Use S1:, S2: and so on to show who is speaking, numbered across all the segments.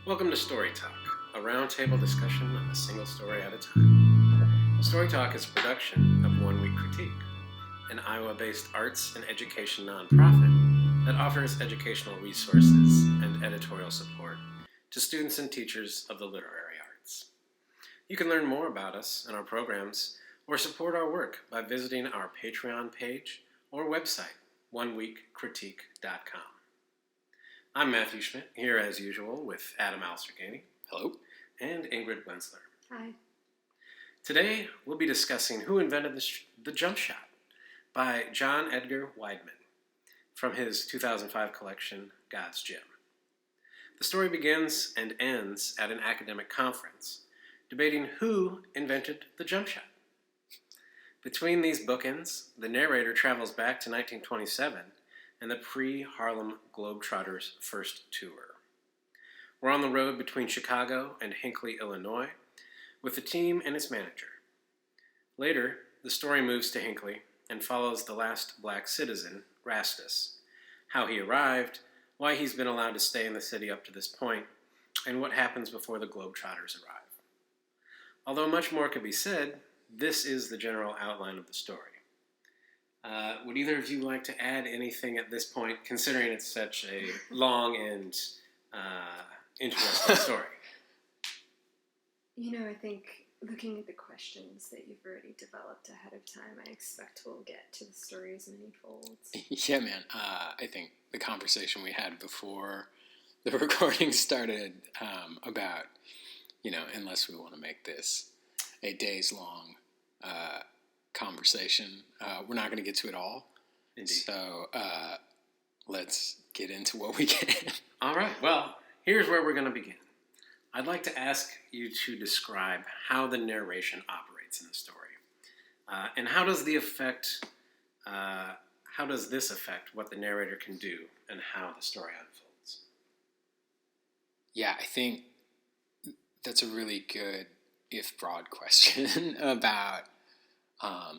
S1: Welcome to StoryTalk, a roundtable discussion of a single story at a time. StoryTalk is a production of One Week Critique, an Iowa-based arts and education nonprofit that offers educational resources and editorial support to students and teachers of the literary arts. You can learn more about us and our programs or support our work by visiting our Patreon page or website, oneweekcritique.com. I'm Matthew Schmidt, here as usual with al-Sirgany.
S2: Hello.
S1: And Ingrid Wenzler.
S3: Hi.
S1: Today we'll be discussing Who Invented the Jumpshot by John Edgar Wideman from his 2005 collection, God's Gym. The story begins and ends at an academic conference, debating who invented the jump shot. Between these bookends, the narrator travels back to 1927 and the pre-Harlem Globetrotters' first tour. We're on the road between Chicago and Hinckley, Illinois, with the team and its manager. Later, the story moves to Hinckley and follows the last black citizen, Rastus, how he arrived, why he's been allowed to stay in the city up to this point, and what happens before the Globetrotters arrive. Although much more could be said, this is the general outline of the story. Would either of you like to add anything at this point, considering it's such a long and interesting story?
S3: I think looking at the questions that you've already developed ahead of time, I expect we'll get to the story's many folds.
S2: Yeah, man. I think the conversation we had before the recording started about, unless we want to make this a days-long conversation, we're not going to get to it all.
S1: Indeed.
S2: So let's get into what we can.
S1: All right. Well, here's where we're going to begin. I'd like to ask you to describe how the narration operates in the story, and how does this affect what the narrator can do and how the story unfolds?
S2: Yeah, I think that's a really good, if broad, question about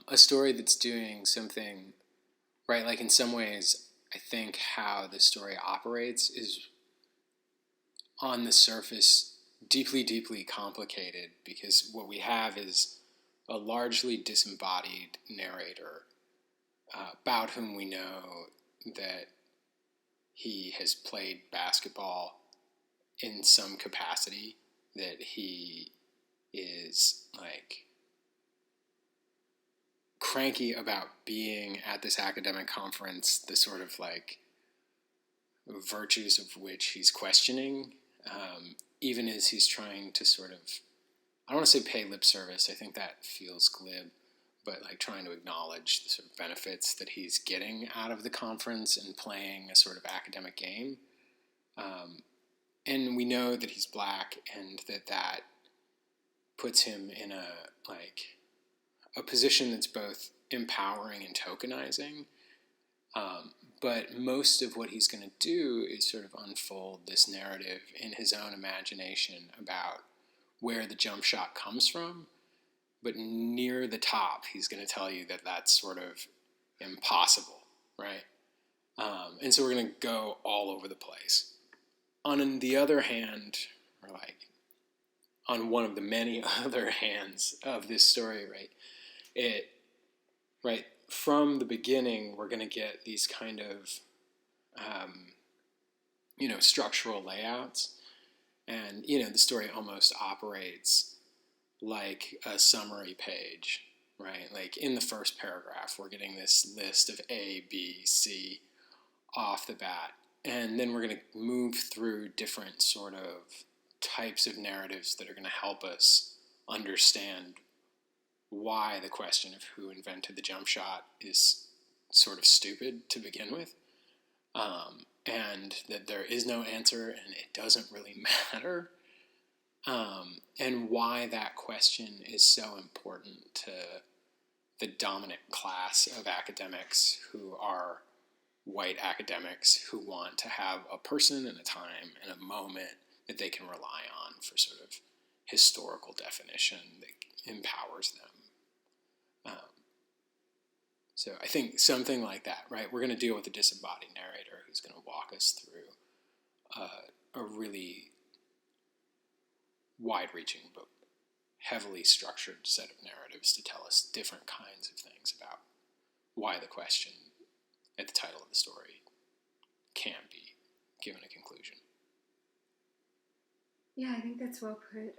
S2: a story that's doing something, right? Like in some ways, I think how the story operates is on the surface deeply, deeply complicated, because what we have is a largely disembodied narrator about whom we know that he has played basketball in some capacity, that he is like cranky about being at this academic conference, the sort of like virtues of which he's questioning, even as he's trying to sort of, I don't want to say pay lip service, I think that feels glib, but like trying to acknowledge the sort of benefits that he's getting out of the conference and playing a sort of academic game. And we know that he's black, and that puts him in a position that's both empowering and tokenizing. But most of what he's going to do is sort of unfold this narrative in his own imagination about where the jump shot comes from. But near the top, he's going to tell you that that's sort of impossible, right? And so we're going to go all over the place. On the other hand, or like on one of the many other hands of this story, right, from the beginning, we're going to get these kind of, structural layouts. And, the story almost operates like a summary page, right? Like in the first paragraph, we're getting this list of A, B, C off the bat. And then we're going to move through different sort of types of narratives that are going to help us understand why the question of who invented the jump shot is sort of stupid to begin with, and that there is no answer and it doesn't really matter, and why that question is so important to the dominant class of academics who are white academics who want to have a person and a time and a moment that they can rely on for sort of historical definition that empowers them. So I think something like that, right? We're going to deal with a disembodied narrator who's going to walk us through a really wide-reaching but heavily structured set of narratives to tell us different kinds of things about why the question at the title of the story can be given a conclusion.
S3: Yeah, I think that's well put.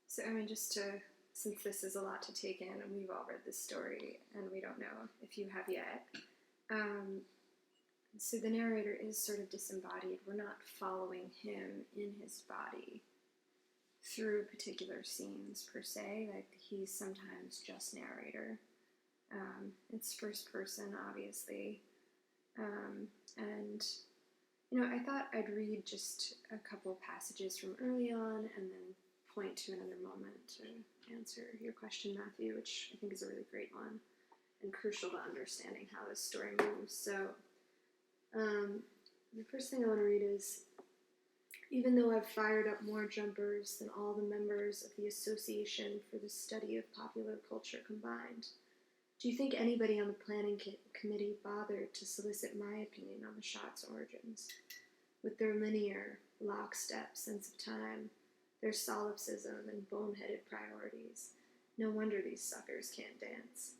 S3: So, I mean, since this is a lot to take in, and we've all read this story, and we don't know if you have yet, so the narrator is sort of disembodied. We're not following him in his body through particular scenes, per se. Like, he's sometimes just narrator. It's first person, obviously. And, I thought I'd read just a couple passages from early on and then point to another moment to answer your question, Matthew, which I think is a really great one and crucial to understanding how this story moves. So, the first thing I want to read is, even though I've fired up more jumpers than all the members of the Association for the Study of Popular Culture combined, do you think anybody on the planning committee bothered to solicit my opinion on the shot's origins? With their linear, lockstep sense of time, their solipsism and boneheaded priorities, no wonder these suckers can't dance.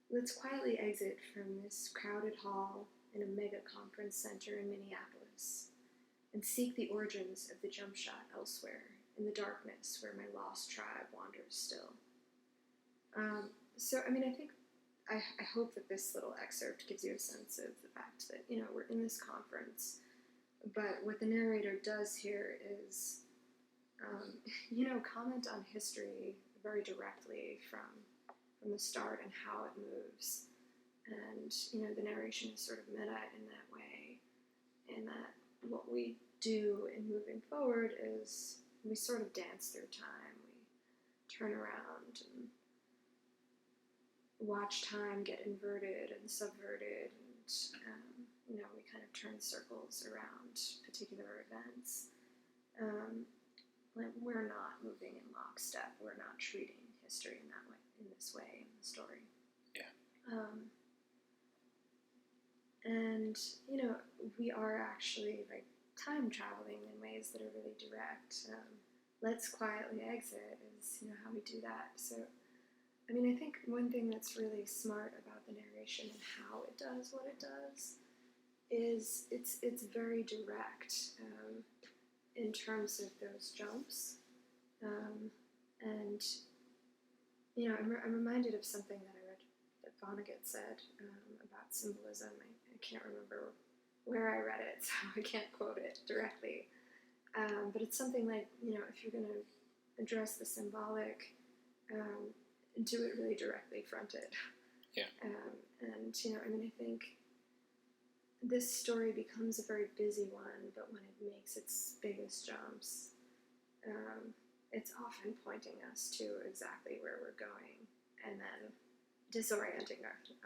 S3: Let's quietly exit from this crowded hall in a mega conference center in Minneapolis and seek the origins of the jump shot elsewhere, in the darkness where my lost tribe wanders still. I hope that this little excerpt gives you a sense of the fact that, we're in this conference, but what the narrator does here is, comment on history very directly from the start and how it moves. And, the narration is sort of meta in that way, in that what we do in moving forward is we sort of dance through time. We turn around and watch time get inverted and subverted, and we kind of turn circles around particular events. We're not moving in lockstep. We're not treating history in this way in the story.
S2: Yeah.
S3: And we are actually time traveling in ways that are really direct. Let's quietly exit is how we do that. So, I think one thing that's really smart about the narration and how it does what it does is it's very direct in terms of those jumps. And I'm reminded of something that I read that Vonnegut said about symbolism. I can't remember where I read it, so I can't quote it directly. But it's something like, if you're going to address the symbolic, do it really directly fronted.
S2: Yeah.
S3: I think this story becomes a very busy one, but when it makes its biggest jumps, it's often pointing us to exactly where we're going and then disorienting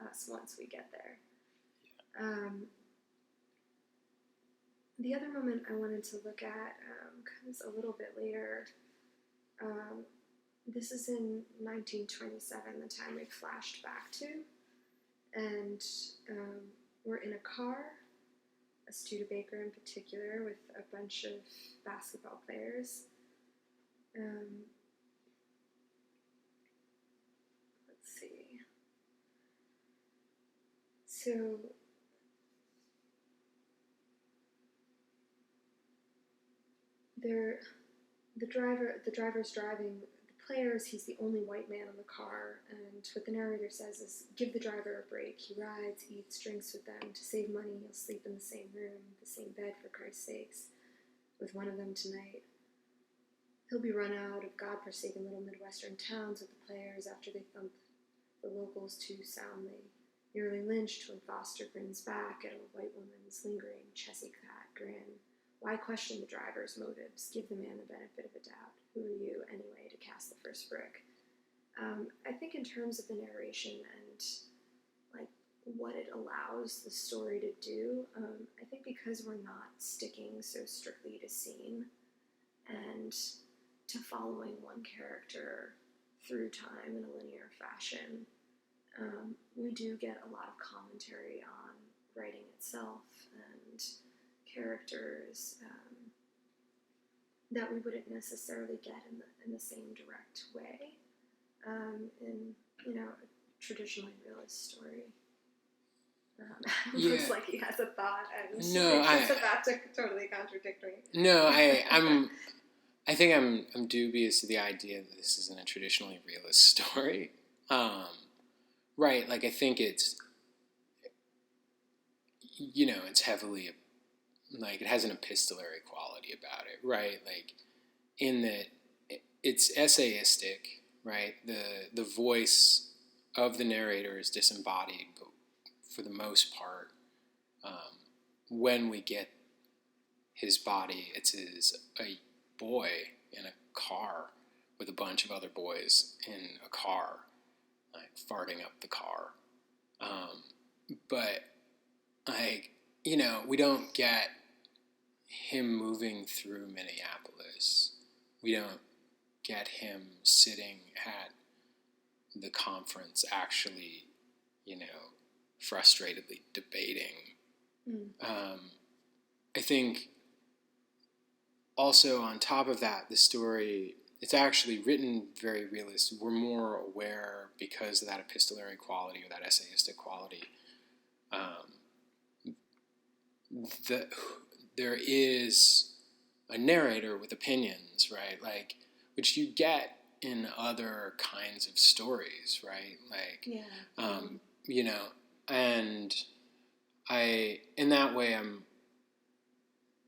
S3: us once we get there. Yeah. The other moment I wanted to look at comes a little bit later. This is in 1927, the time we flashed back to, and we're in a car, a Studebaker in particular, with a bunch of basketball players. Let's see. So the driver's driving the players. He's the only white man in the car, and what the narrator says is, give the driver a break. He rides, eats, drinks with them. To save money, he'll sleep in the same room, the same bed, for Christ's sakes, with one of them tonight. He'll be run out of godforsaken little Midwestern towns with the players after they thump the locals too soundly, nearly lynched when Foster grins back at a white woman's lingering chessy-cat grin. Why question the driver's motives? Give the man the benefit of a doubt. Who are you, anyway, to cast the first brick? I think in terms of the narration and what it allows the story to do, I think because we're not sticking so strictly to scene and to following one character through time in a linear fashion, we do get a lot of commentary on writing itself and characters, that we wouldn't necessarily get in the same direct way in, you know, a traditionally realist story. Looks like he has a thought, and he's about to totally contradict me.
S2: No, I think I'm dubious of the idea that this isn't a traditionally realist story. Right, like I think it's, you know, it's heavily, like it has an epistolary quality about it, right? Like in that it's essayistic, right? The voice of the narrator is disembodied, but for the most part, when we get his body, it's a boy in a car with a bunch of other boys in a car, like farting up the car. But like, you know, we don't get him moving through Minneapolis. We don't get him sitting at the conference actually, you know, frustratedly debating. I think also on top of that, the story, it's actually written very realist. We're more aware because of that epistolary quality or that essayistic quality. There is a narrator with opinions, right? Like, which you get in other kinds of stories, right? Like, you know, and in that way,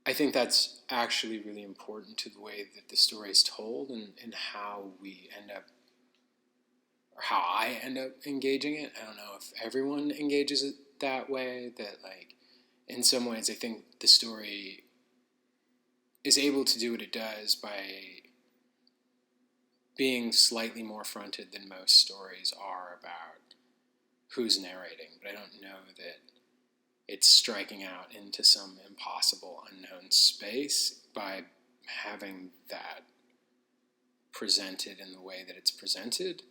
S2: I think that's actually really important to the way that the story is told and how we end up, or how I end up engaging it. I don't know if everyone engages it that way, that like, in some ways, I think the story is able to do what it does by being slightly more fronted than most stories are about who's narrating. But I don't know that it's striking out into some impossible unknown space by having that presented in the way that it's presented,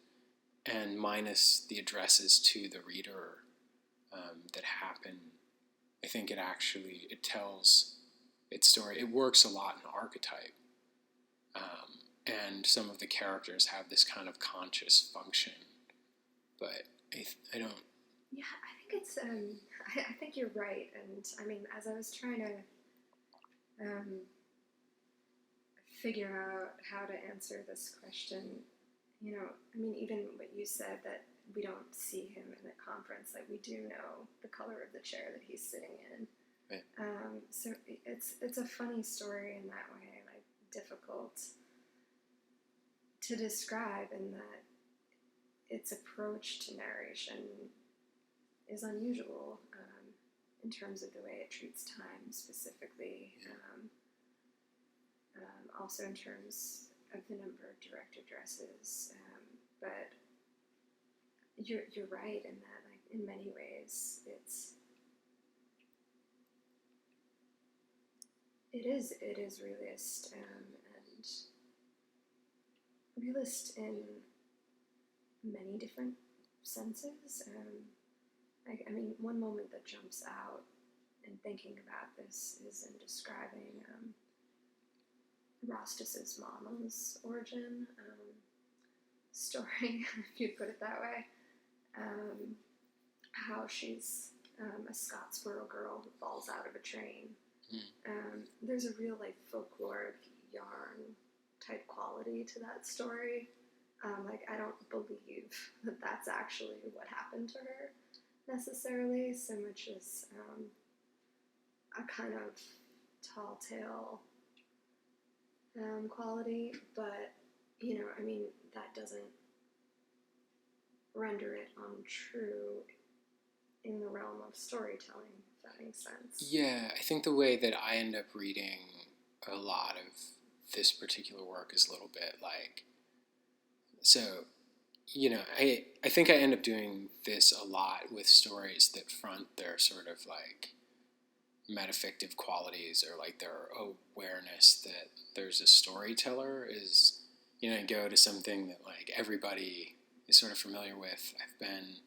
S2: and minus the addresses to the reader that happen. I think it tells its story. It works a lot in archetype, and some of the characters have this kind of conscious function, but I don't.
S3: Yeah, I think it's. I think you're right, and I mean, as I was trying to figure out how to answer this question, you know, I mean, even what you said, that we don't see him in the conference, like we do know the color of the chair that he's sitting in.
S2: Right.
S3: So it's a funny story in that way, like difficult to describe, in that its approach to narration is unusual in terms of the way it treats time specifically.
S2: Yeah.
S3: Also in terms of the number of direct addresses, but you're right in that, like, in many ways it is realist, and realist in many different senses. I mean, one moment that jumps out in thinking about this is in describing Rostus's mama's origin story, if you put it that way. How she's a Scottsboro girl who falls out of a train. There's a real, like, folkloric yarn type quality to that story. Like, I don't believe that that's actually what happened to her necessarily, so much as a kind of tall tale quality, but, you know, I mean, that doesn't render it untrue in the realm of storytelling, if that makes sense.
S2: Yeah, I think the way that I end up reading a lot of this particular work is a little bit like, so, you know, I think I end up doing this a lot with stories that front their sort of like metafictive qualities, or like their awareness that there's a storyteller, is, you know, go to something that like everybody is sort of familiar with. I've been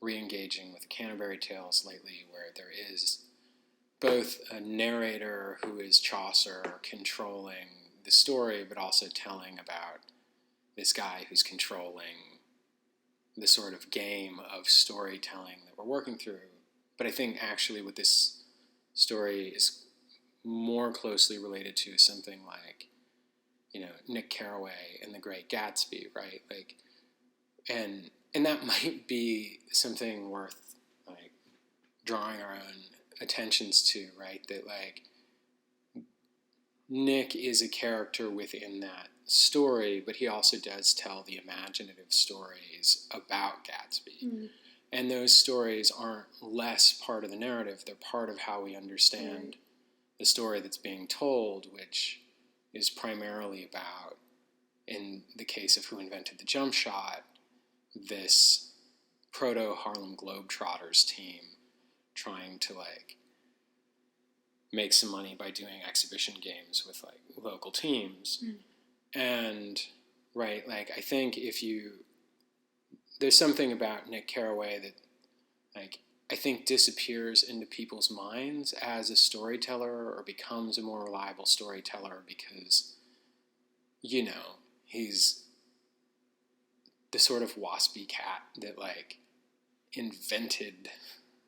S2: re-engaging with the Canterbury Tales lately, where there is both a narrator who is Chaucer controlling the story, but also telling about this guy who's controlling the sort of game of storytelling that we're working through. But I think actually what this story is more closely related to is something like, Nick Carraway and The Great Gatsby, right? Like, and that might be something worth like drawing our own attentions to, right? That like Nick is a character within that story, but he also does tell the imaginative stories about Gatsby.
S3: Mm.
S2: And those stories aren't less part of the narrative, they're part of how we understand the story that's being told, which is primarily about, in the case of Who Invented the Jumpshot, this proto-Harlem Globetrotters team trying to like make some money by doing exhibition games with like local teams. And right, like I think there's something about Nick Carraway that like I think disappears into people's minds as a storyteller or becomes a more reliable storyteller because he's the sort of waspy cat that like invented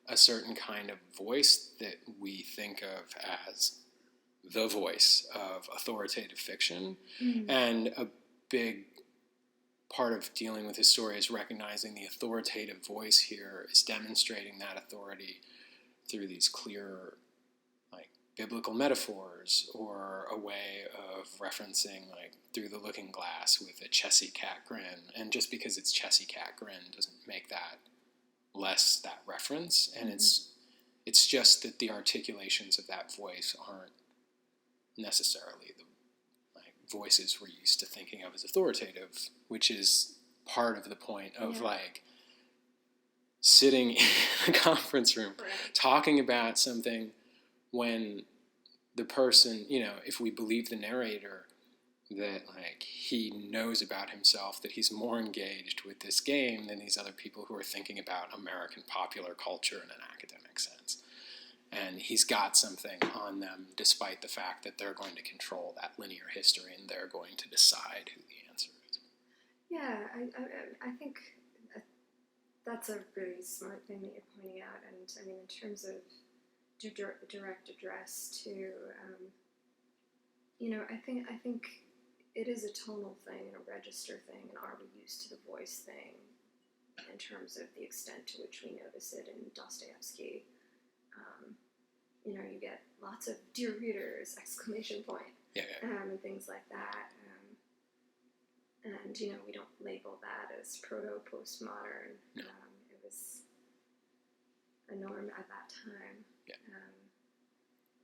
S2: a certain kind of voice that we think of as the voice of authoritative fiction. And a big part of dealing with his story is recognizing the authoritative voice here is demonstrating that authority through these clear like biblical metaphors or a way of referencing like through the looking glass with a Chessy cat grin. And just because it's Chessy cat grin doesn't make that less that reference. And it's just that the articulations of that voice aren't necessarily the like voices we're used to thinking of as authoritative, which is part of the point of like sitting in a conference room talking about something when the person, if we believe the narrator, that like he knows about himself, that he's more engaged with this game than these other people who are thinking about American popular culture in an academic sense. And he's got something on them despite the fact that they're going to control that linear history and they're going to decide who the answer is.
S3: Yeah, I think that's a really smart thing that you're pointing out. And I mean, in terms of direct address to, I think it is a tonal thing and a register thing, and are we used to the voice thing in terms of the extent to which we notice it in Dostoevsky. You get lots of "dear readers!" exclamation point, and things like that. And we don't label that as proto-postmodern.
S2: No.
S3: It was a norm at that time.
S2: Yeah.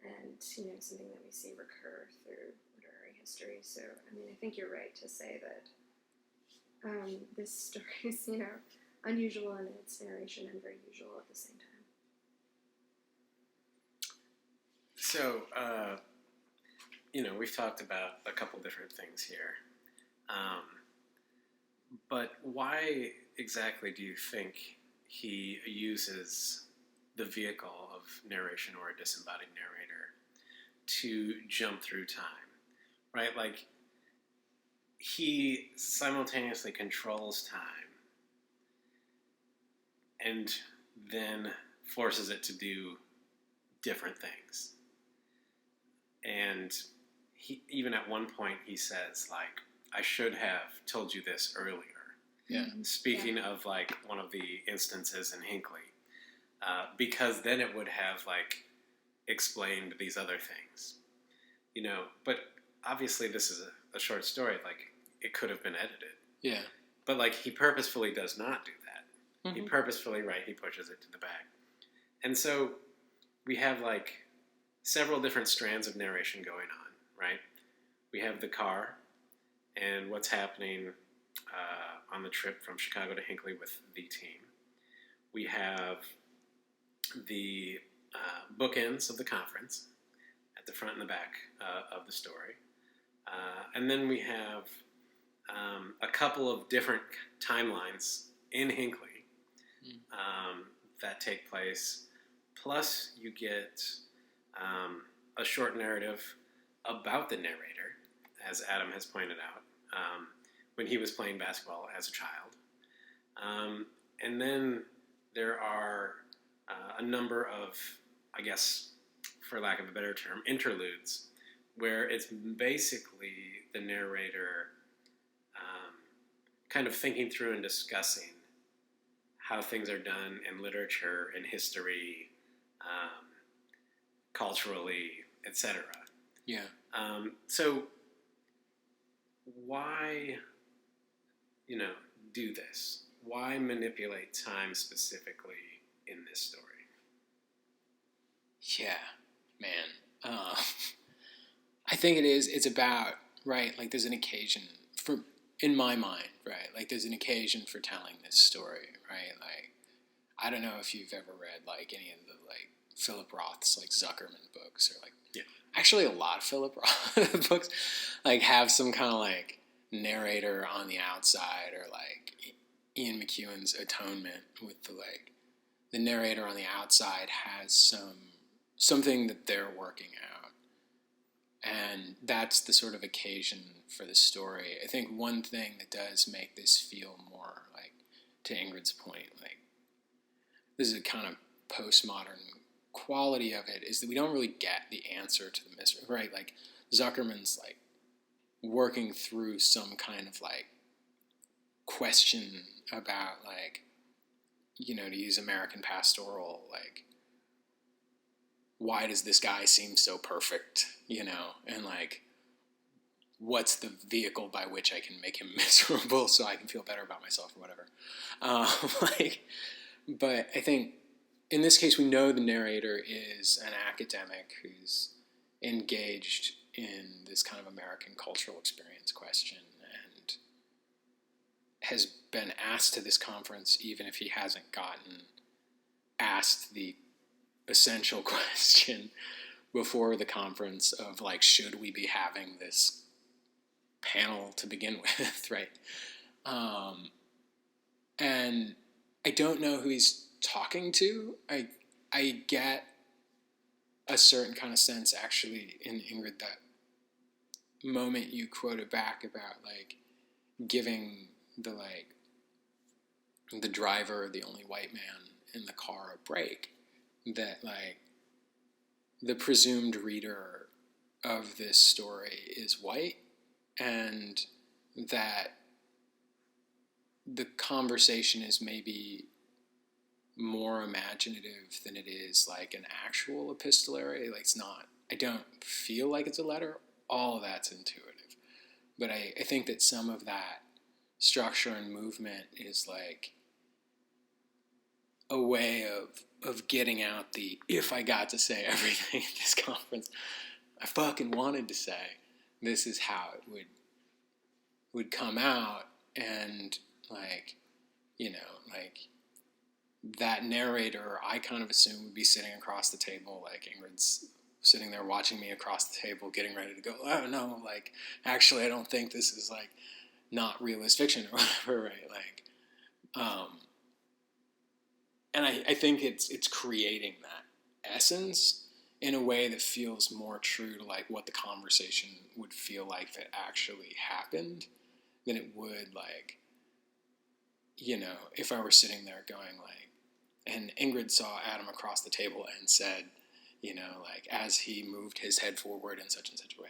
S3: And something that we see recur through literary history. So I mean, I think you're right to say that this story is unusual in its narration and very usual at the same time.
S1: So, we've talked about a couple different things here. But why exactly do you think he uses the vehicle of narration or a disembodied narrator to jump through time? Right? Like, he simultaneously controls time and then forces it to do different things. And even at one point he says, like, I should have told you this earlier.
S2: Yeah.
S1: Speaking of, like, one of the instances in Hinckley. Because then it would have, like, explained these other things. But obviously this is a short story. Like, it could have been edited.
S2: Yeah.
S1: But, like, he purposefully does not do that.
S2: Mm-hmm.
S1: He purposefully, he pushes it to the back. And so we have, like, several different strands of narration going on, right? We have the car and what's happening on the trip from Chicago to Hinckley with the team. We have the bookends of the conference at the front and the back of the story. And then we have a couple of different timelines in Hinckley that take place. Plus, you get a short narrative about the narrator as Adam has pointed out, when he was playing basketball as a child. And then there are a number of, I guess, for lack of a better term, interludes, where it's basically the narrator kind of thinking through and discussing how things are done in literature, in history, culturally, etc.
S2: Yeah.
S1: So why, do this? Why manipulate time specifically in this story?
S2: Yeah, man. I think it's about, right, like there's an occasion in my mind, right, like there's an occasion for telling this story, right? Like, I don't know if you've ever read like any of the like Philip Roth's like Zuckerman books, or like,
S1: yeah,
S2: actually a lot of Philip Roth books like have some kind of like narrator on the outside, or like Ian McEwan's Atonement, with the narrator on the outside has something that they're working out, and that's the sort of occasion for the story. I think one thing that does make this feel more like, to Ingrid's point, like this is a kind of postmodern quality of it, is that we don't really get the answer to the mystery, right? Like Zuckerman's like working through some kind of like question about like, to use American pastoral, like, why does this guy seem so perfect, and like, what's the vehicle by which I can make him miserable so I can feel better about myself or whatever. But I think in this case, we know the narrator is an academic who's engaged in this kind of American cultural experience question, and has been asked to this conference, even if he hasn't gotten asked the essential question before the conference of like, should we be having this panel to begin with, right? And I don't know who he's talking to. I get a certain kind of sense, actually, in Ingrid, that moment you quoted back about like giving the driver, the only white man in the car, a break, that like the presumed reader of this story is white, and that the conversation is maybe more imaginative than it is like an actual epistolary. Like, it's not, I don't feel like it's a letter. All of that's intuitive. But I think that some of that structure and movement is like a way of getting out the, if I got to say everything at this conference I fucking wanted to say, this is how it would come out. And like, like that narrator, I kind of assume would be sitting across the table, like Ingrid's sitting there watching me across the table, getting ready to go, oh no, like, actually I don't think this is like not realist fiction or whatever, right? Like, and I think it's creating that essence in a way that feels more true to like what the conversation would feel like if it actually happened than it would like, if I were sitting there going like, and Ingrid saw Adam across the table and said, like, as he moved his head forward in such and such a way,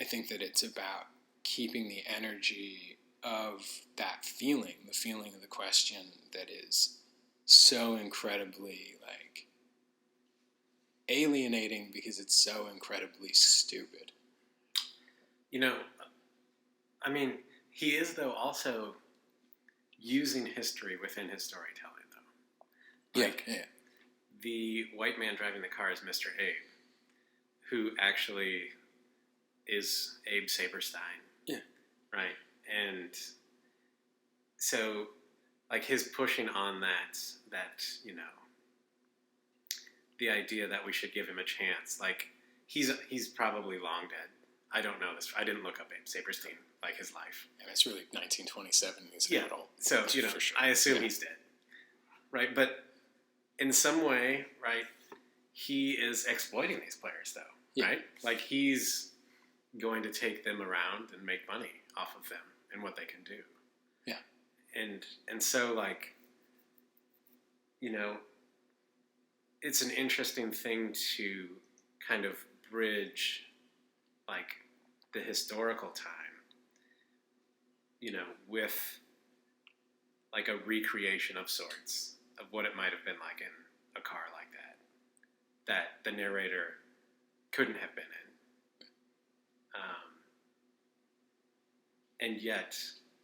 S2: I think that it's about keeping the energy of that feeling, the feeling of the question that is so incredibly like alienating because it's so incredibly stupid.
S1: I mean, he is, though, also using history within his storytelling, though. Like,
S2: yeah.
S1: The white man driving the car is Mr. Abe, who actually is Abe Saperstein.
S2: Yeah.
S1: Right? And so, like, his pushing on that, the idea that we should give him a chance, like, he's probably long dead. I don't know this. I didn't look up Abe Saperstein, like, his life.
S2: And it's really 1927. He's
S1: yeah.
S2: adult.
S1: So,
S2: for sure.
S1: I assume he's dead. Right? But in some way, right, he is exploiting these players, though. Yeah. Right? Like, he's going to take them around and make money off of them and what they can do.
S2: Yeah.
S1: And so, like, you know, it's an interesting thing to kind of bridge, like, the historical time, you know, with, like, a recreation of sorts of what it might have been like in a car like that the narrator couldn't have been in. And yet,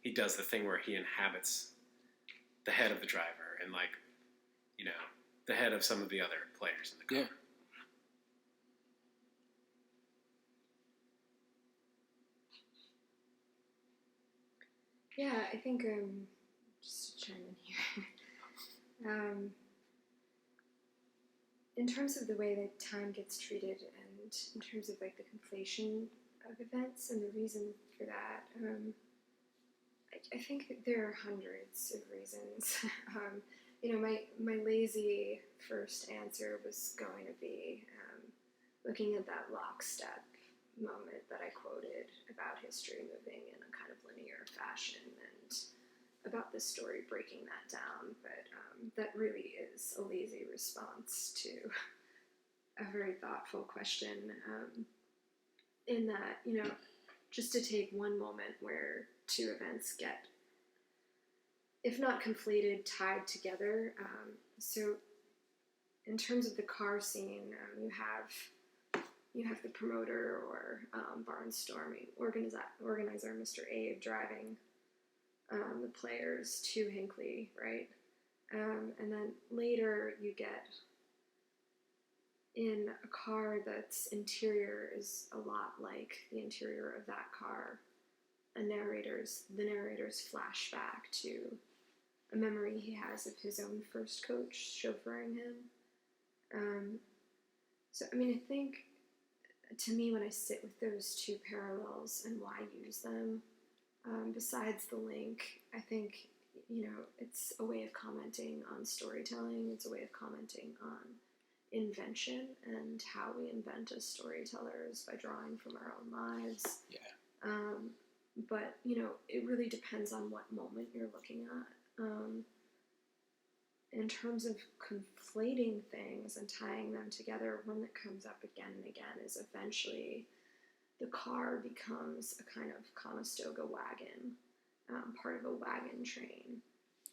S1: he does the thing where he inhabits the head of the driver and, like, you know, the head of some of the other players in the car.
S3: Yeah, I think, just to chime in here, in terms of the way that time gets treated and in terms of, like, the conflation of events and the reason for that, I think there are hundreds of reasons. You know, my lazy first answer was going to be looking at that lockstep moment that I quoted about history moving in a kind of linear fashion and about the story breaking that down, but that really is a lazy response to a very thoughtful question, in that, you know, just to take one moment where two events get, if not conflated, tied together. So in terms of the car scene, you have the promoter or barnstorming organizer, Mr. Abe, driving the players to Hinckley, right? And then later you get in a car that's interior is a lot like the interior of that car. The narrator's flashback to a memory he has of his own first coach chauffeuring him. So, I mean, I think, to me, when I sit with those two parallels and why use them, besides the link, I think, you know, it's a way of commenting on storytelling. It's a way of commenting on invention and how we invent as storytellers by drawing from our own lives.
S2: Yeah.
S3: But, you know, it really depends on what moment you're looking at. In terms of conflating things and tying them together, one that comes up again and again is eventually the car becomes a kind of Conestoga wagon, part of a wagon train,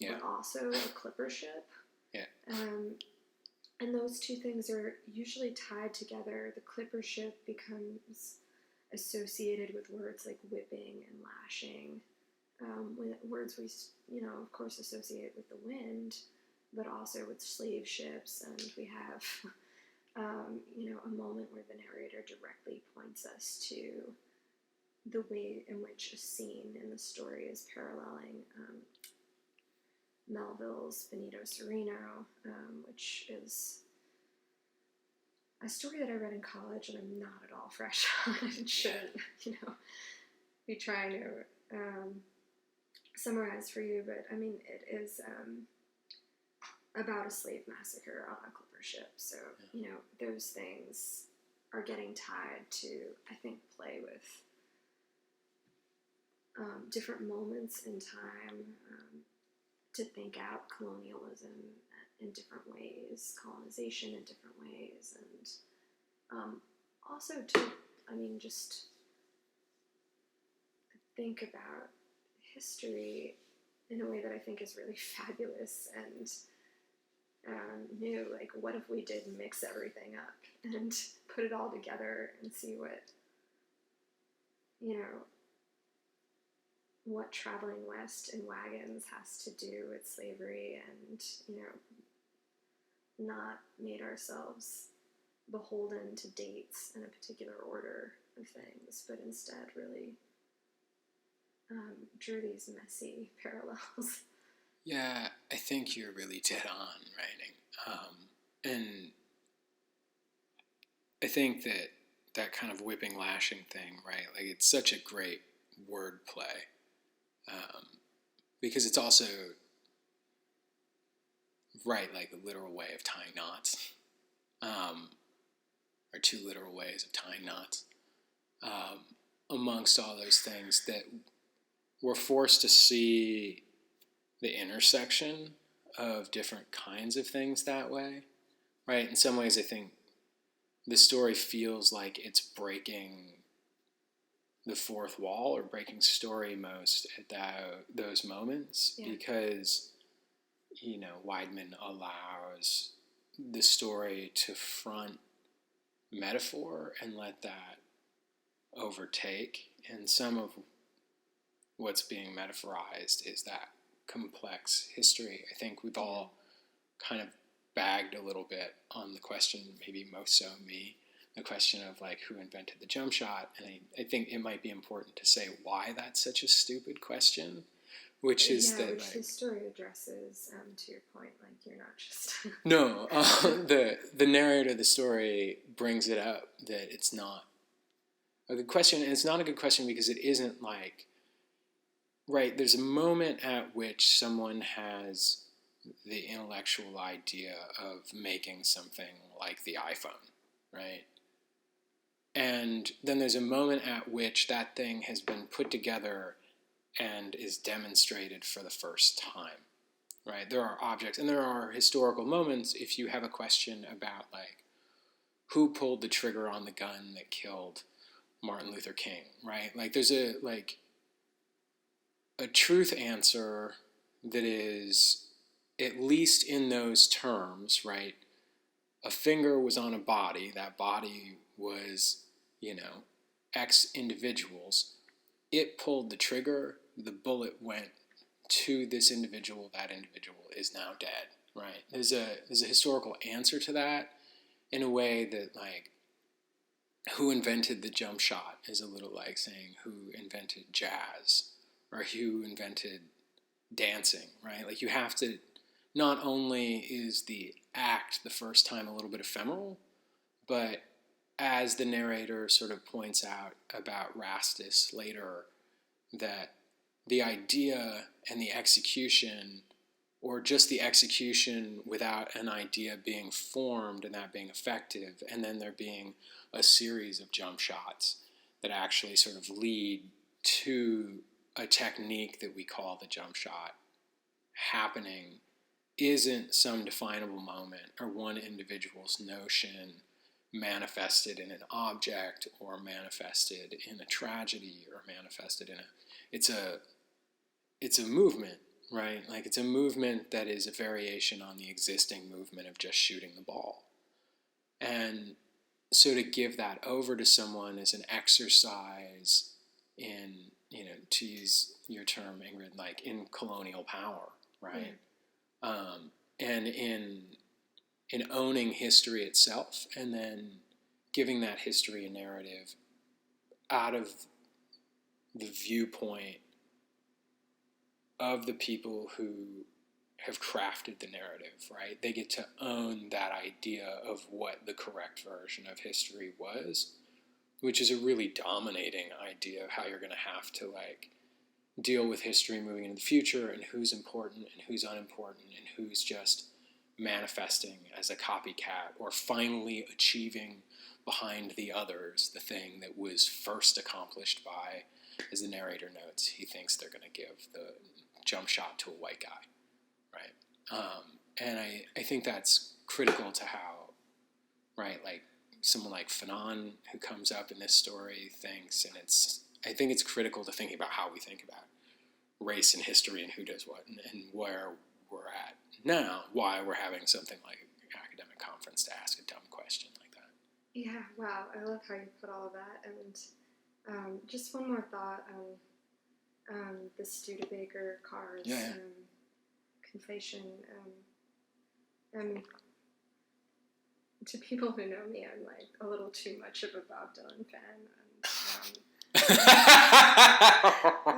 S3: but also a clipper ship.
S2: Yeah.
S3: And those two things are usually tied together. The clipper ship becomes associated with words like whipping and lashing, words we, you know, of course associate with the wind, but also with slave ships. And we have, you know, a moment where the narrator directly points us to the way in which a scene in the story is paralleling Melville's Benito Cereno, which is a story that I read in college and I'm not at all fresh on and shouldn't, you know, be trying to summarize for you, but I mean, it is about a slave massacre on a clipper ship, so, you know, those things are getting tied to, I think, play with different moments in time, to think out colonialism in different ways, colonization in different ways, and also to, I mean, just think about history in a way that I think is really fabulous and new. Like, what if we did mix everything up and put it all together and see what, you know, what traveling west in wagons has to do with slavery, and, you know, not made ourselves beholden to dates in a particular order of things, but instead really drew these messy parallels.
S2: Yeah, I think you're really dead on writing. And I think that kind of whipping, lashing thing, right? Like, it's such a great wordplay. Because it's also, right, like a literal way of tying knots, or two literal ways of tying knots. amongst all those things, that we're forced to see the intersection of different kinds of things that way, right? In some ways, I think the story feels like it's breaking the fourth wall or breaking story most at those moments, because, Wideman allows the story to front metaphor and let that overtake. And some of what's being metaphorized is that complex history. I think we've all kind of bagged a little bit on the question, maybe most so me, the question of like who invented the jump shot. And I think it might be important to say why that's such a stupid question, which is that
S3: which the story addresses, to your point, like you're not just
S2: no, the narrator of the story brings it up that it's not a good question, and it's not a good question because it isn't like, right, there's a moment at which someone has the intellectual idea of making something like the iPhone, right? And then there's a moment at which that thing has been put together and is demonstrated for the first time, right? There are objects, and there are historical moments. If you have a question about, like, who pulled the trigger on the gun that killed Martin Luther King, right? Like, there's a truth answer that is, at least in those terms, right? A finger was on a body. That body was, X individuals. It pulled the trigger. The bullet went to this individual. That individual is now dead, right? There's a historical answer to that in a way that, like, who invented the jump shot is a little like saying who invented jazz or who invented dancing, right? Like, you have to, not only is the act the first time a little bit ephemeral, but as the narrator sort of points out about Rastus later, that the idea and the execution, or just the execution without an idea being formed and that being effective, and then there being a series of jump shots that actually sort of lead to a technique that we call the jump shot happening, isn't some definable moment or one individual's notion manifested in an object or manifested in a tragedy or manifested in it's a movement, right? Like, it's a movement that is a variation on the existing movement of just shooting the ball. And so to give that over to someone is an exercise in, to use your term, Ingrid, like in colonial power, right? And in owning history itself, and then giving that history a narrative out of the viewpoint of the people who have crafted the narrative, right? They get to own that idea of what the correct version of history was, which is a really dominating idea of how you're going to have to, like, deal with history moving into the future, and who's important and who's unimportant and who's just manifesting as a copycat or finally achieving behind the others the thing that was first accomplished by, as the narrator notes, he thinks they're going to give the jump shot to a white guy, right? And I think that's critical to how, right, like someone like Fanon who comes up in this story thinks, and I think it's critical to thinking about how we think about race and history and who does what and where we're at now, why we're having something like an academic conference to ask a dumb question like that.
S3: Yeah, wow, I love how you put all of that. And just one more thought on the Studebaker Cars conflation. To people who know me, I'm like a little too much of a Bob Dylan fan.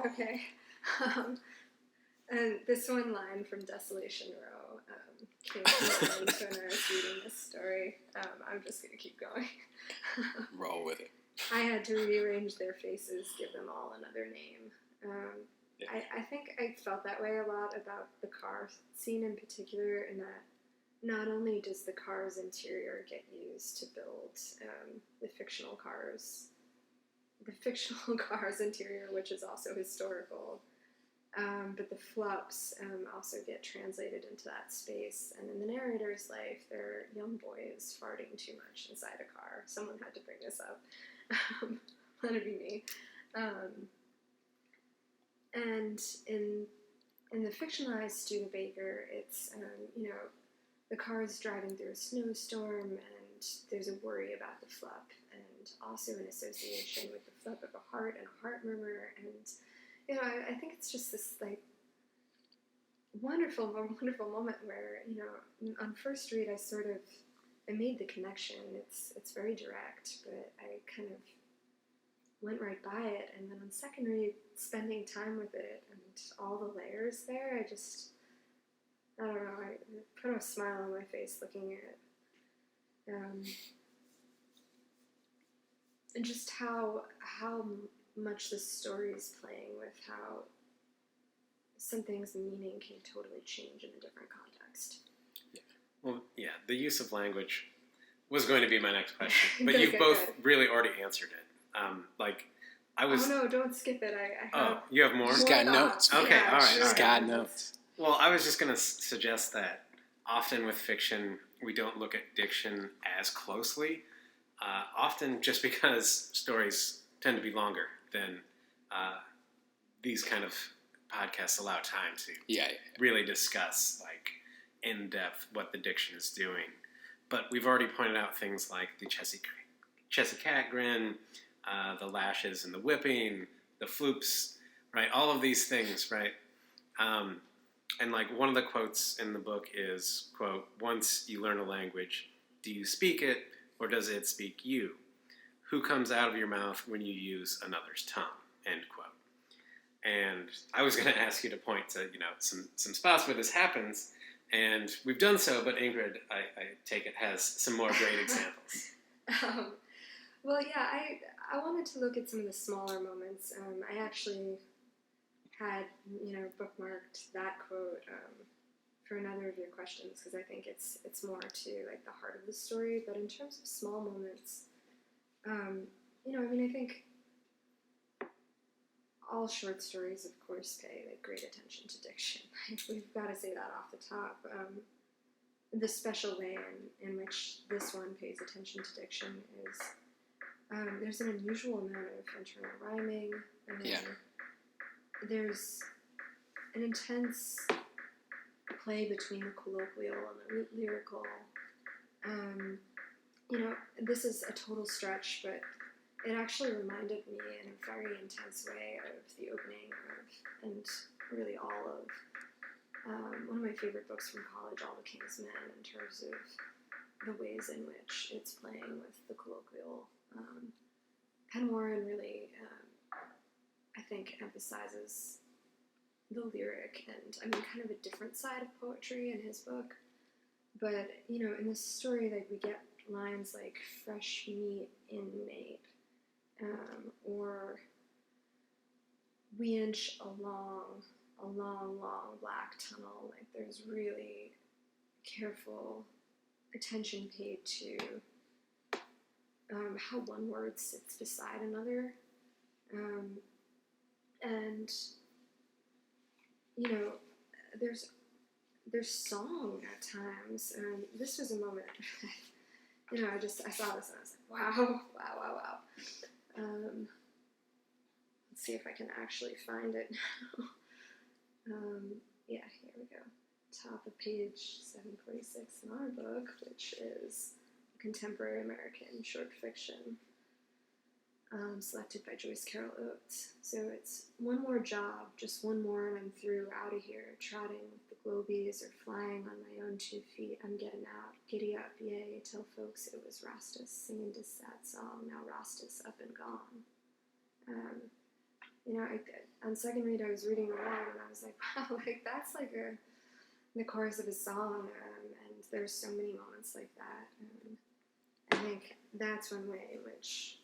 S3: Okay. And this one line from Desolation Row came to mind when I was reading this story. I'm just going to keep going.
S2: Roll with it.
S3: I had to rearrange their faces, give them all another name. I think I felt that way a lot about the car scene in particular, in that not only does the car's interior get used to build the fictional cars the fictional car's interior, which is also historical. But the flups also get translated into that space. And in the narrator's life, their young boy is farting too much inside a car. Someone had to bring this up. Let it be me. And in the fictionalized Studebaker, it's, the car is driving through a snowstorm, and there's a worry about the flup, and also an association with the flup of a heart and a heart murmur. And I think it's just this wonderful moment where on first read I made the connection. It's very direct, but I kind of went right by it, and then on second read, spending time with it and all the layers there, I don't know, I put a smile on my face looking at it. And just how much this story is playing with how some things' meaning can totally change in a different context.
S1: Yeah. Well, yeah, the use of language was going to be my next question, but
S3: Good,
S1: you've
S3: good,
S1: both
S3: good.
S1: really already answered it. I was...
S3: Oh no, don't skip it. I have
S1: you have more?
S2: He's got notes.
S1: Okay, all right,
S2: He's got notes.
S1: Well, I was just going to suggest that often with fiction, we don't look at diction as closely, often just because stories tend to be longer than these kind of podcasts allow time to really discuss, in depth, what the diction is doing. But we've already pointed out things like the Chessy cat grin, the lashes and the whipping, the floops, right? All of these things, right? And one of the quotes in the book is, quote, "Once you learn a language, do you speak it or does it speak you? Who comes out of your mouth when you use another's tongue?" End quote. And I was going to ask you to point to, some spots where this happens, and we've done so, but Ingrid, I take it, has some more great examples.
S3: Well, yeah, I wanted to look at some of the smaller moments. I actually had, bookmarked that quote for another of your questions, because I think it's more to, the heart of the story. But in terms of small moments, I think all short stories, of course, pay great attention to diction. We've got to say that off the top. The special way in which this one pays attention to diction is there's an unusual amount of internal rhyming. There's an intense play between the colloquial and the lyrical. This is a total stretch, but it actually reminded me in a very intense way of the opening and really all of one of my favorite books from college, All the King's Men, in terms of the ways in which it's playing with the colloquial. Pen Warren really, I think, emphasizes the lyric and, kind of a different side of poetry in his book. But, in this story, we get lines like "fresh meat inmate," or "we inch a long black tunnel." There's really careful attention paid to how one word sits beside another. And, there's song at times. This was a moment, I saw this and I was like, wow. Let's see if I can actually find it now. Yeah, here we go. Top of page 746 in our book, which is contemporary American short fiction, selected by Joyce Carol Oates. So it's one more job, just one more and I'm through, out of here, trotting with the globies or flying on my own 2 feet. I'm getting out, giddy up, yay, tell folks it was Rastus singing this sad song, now Rastus up and gone. On second read I was reading along and I was like, wow, that's the chorus of a song, and there's so many moments like that. I think that's one way in which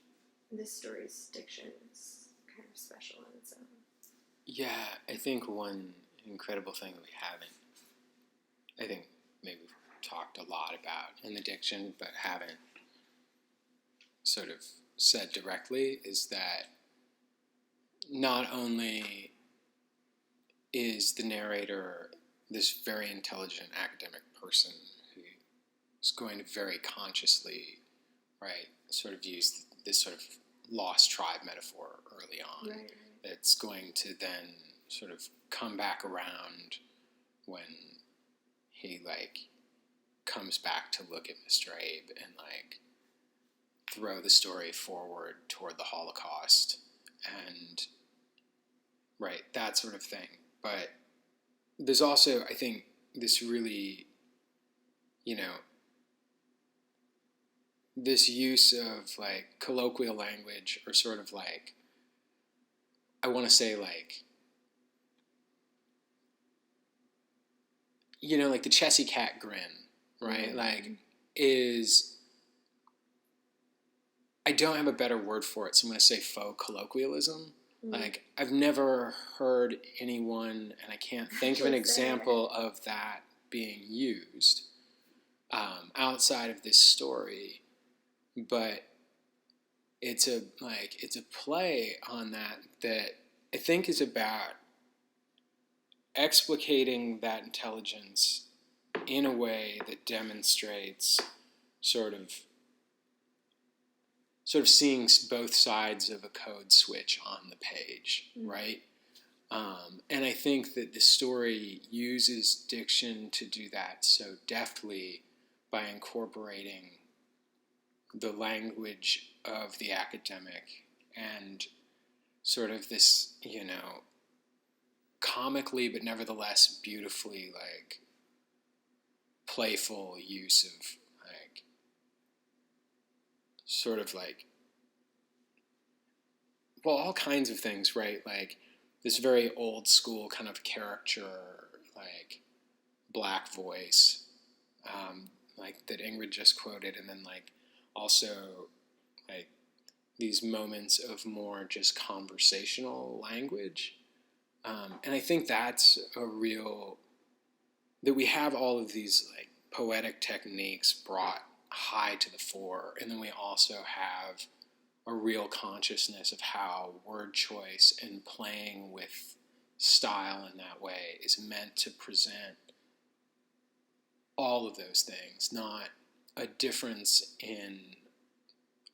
S3: this story's diction is kind of special in its own.
S2: Yeah, I think one incredible thing that we haven't, I think maybe we've talked a lot about in the diction, but haven't sort of said directly is that not only is the narrator this very intelligent academic person who is going to very consciously, right, sort of use this sort of lost tribe metaphor early on,
S3: Right.
S2: that's going to then sort of come back around when he, like, comes back to look at Mr. Abe and, like, throw the story forward toward the Holocaust and, right, that sort of thing. But there's also, I think, this really, you know, this use of, like, colloquial language, or sort of, like, I want to say, like, you know, like the Chessy Cat grin, right? Like, is, I don't have a better word for it, so I'm going to say faux colloquialism. Like, I've never heard anyone, and I can't think of an example of that being used outside of this story, but it's a play on that I think is about explicating that intelligence in a way that demonstrates sort of seeing both sides of a code switch on the page, right? And I think that the story uses diction to do that so deftly by incorporating the language of the academic and sort of this, you know, comically but nevertheless beautifully, like, playful use of, like, sort of, like, well, all kinds of things, right? Like, this very old school kind of caricature, like, black voice, like, that Ingrid just quoted, and then, like, also, like, these moments of more just conversational language. And I think that's a real, that we have all of these, like, poetic techniques brought high to the fore, and then we also have a real consciousness of how word choice and playing with style in that way is meant to present all of those things, not a difference in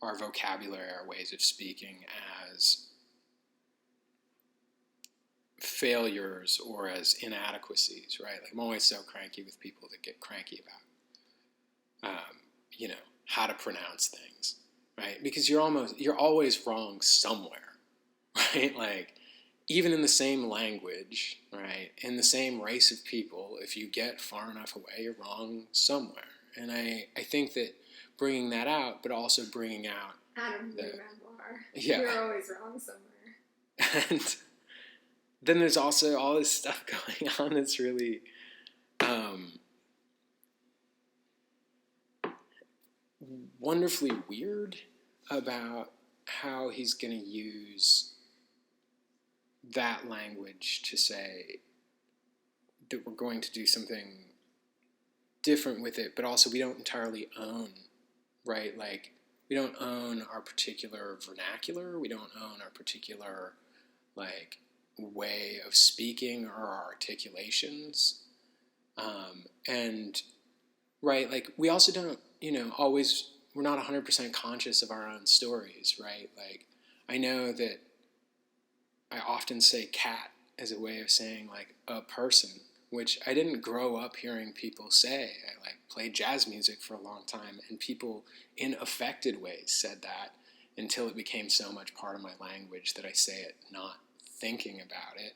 S2: our vocabulary, our ways of speaking as failures or as inadequacies, right? Like, I'm always so cranky with people that get cranky about, you know, how to pronounce things, right? Because you're always wrong somewhere, right? Like, even in the same language, right, in the same race of people, if you get far enough away, you're wrong somewhere. And I think that bringing that out, but also bringing out
S3: Adam, the memoir.
S2: Yeah.
S3: You're always wrong somewhere.
S2: And then there's also all this stuff going on that's really wonderfully weird about how he's going to use that language to say that we're going to do something different with it, but also we don't entirely own, right? Like, we don't own our particular vernacular. We don't own our particular, like, way of speaking or our articulations. And, right, like, we also don't, you know, always, we're not 100% conscious of our own stories, right? Like, I know that I often say cat as a way of saying, like, a person, which I didn't grow up hearing people say. I, like, played jazz music for a long time, and people in affected ways said that until it became so much part of my language that I say it not thinking about it.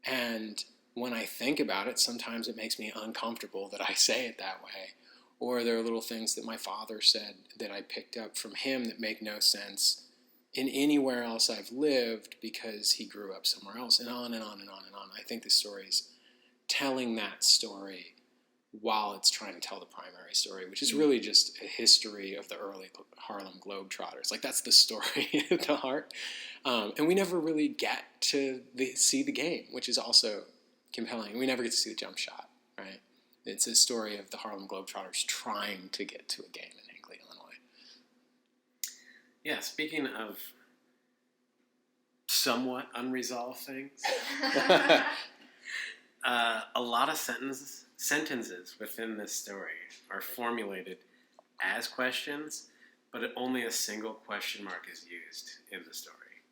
S2: And when I think about it, sometimes it makes me uncomfortable that I say it that way. Or there are little things that my father said that I picked up from him that make no sense in anywhere else I've lived because he grew up somewhere else, and on and on and on and on. I think the story's telling that story while it's trying to tell the primary story, which is really just a history of the early Harlem Globetrotters. Like, that's the story at the heart. And we never really get to see the game, which is also compelling. We never get to see the jump shot, right? It's a story of the Harlem Globetrotters trying to get to a game in Hinckley, Illinois.
S1: Yeah, speaking of somewhat unresolved things, a lot of sentences within this story are formulated as questions, but only a single question mark is used in the story.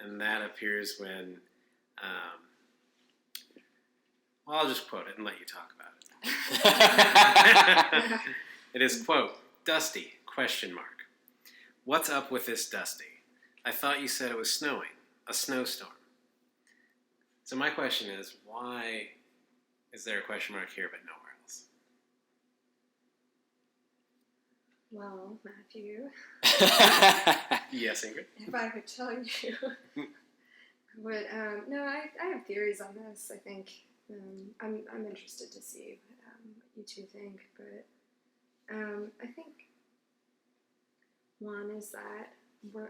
S1: And that appears when, well, I'll just quote it and let you talk about it. It is, quote, "Dusty, question mark. What's up with this Dusty? I thought you said it was snowing, a snowstorm." So my question is, why is there a question mark here but nowhere else?
S3: Well, Matthew,
S1: Yes, Ingrid?
S3: if I could tell you. But no, I have theories on this. I think I'm interested to see what you two think. But I think one is that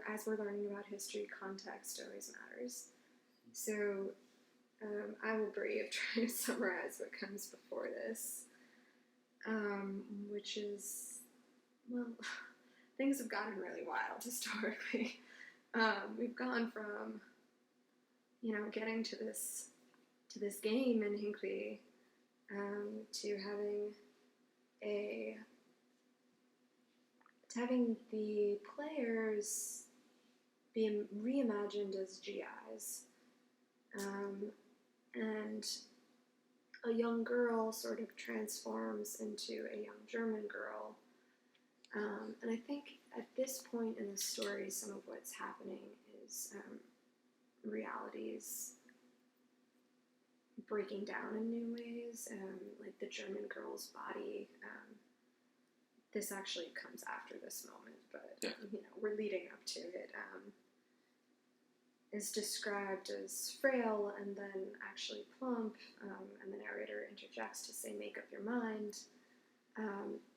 S3: as we're learning about history, context always matters. So I will brave trying to summarize what comes before this, which is, well, things have gotten really wild historically. We've gone from, getting to this game in Hinckley, to having the players be reimagined as GIs, and a young girl sort of transforms into a young German girl. And I think at this point in the story, some of what's happening is realities breaking down in new ways, like the German girl's body. This actually comes after this moment, but we're leading up to it. Is described as frail and then actually plump, and the narrator interjects to say, "Make up your mind."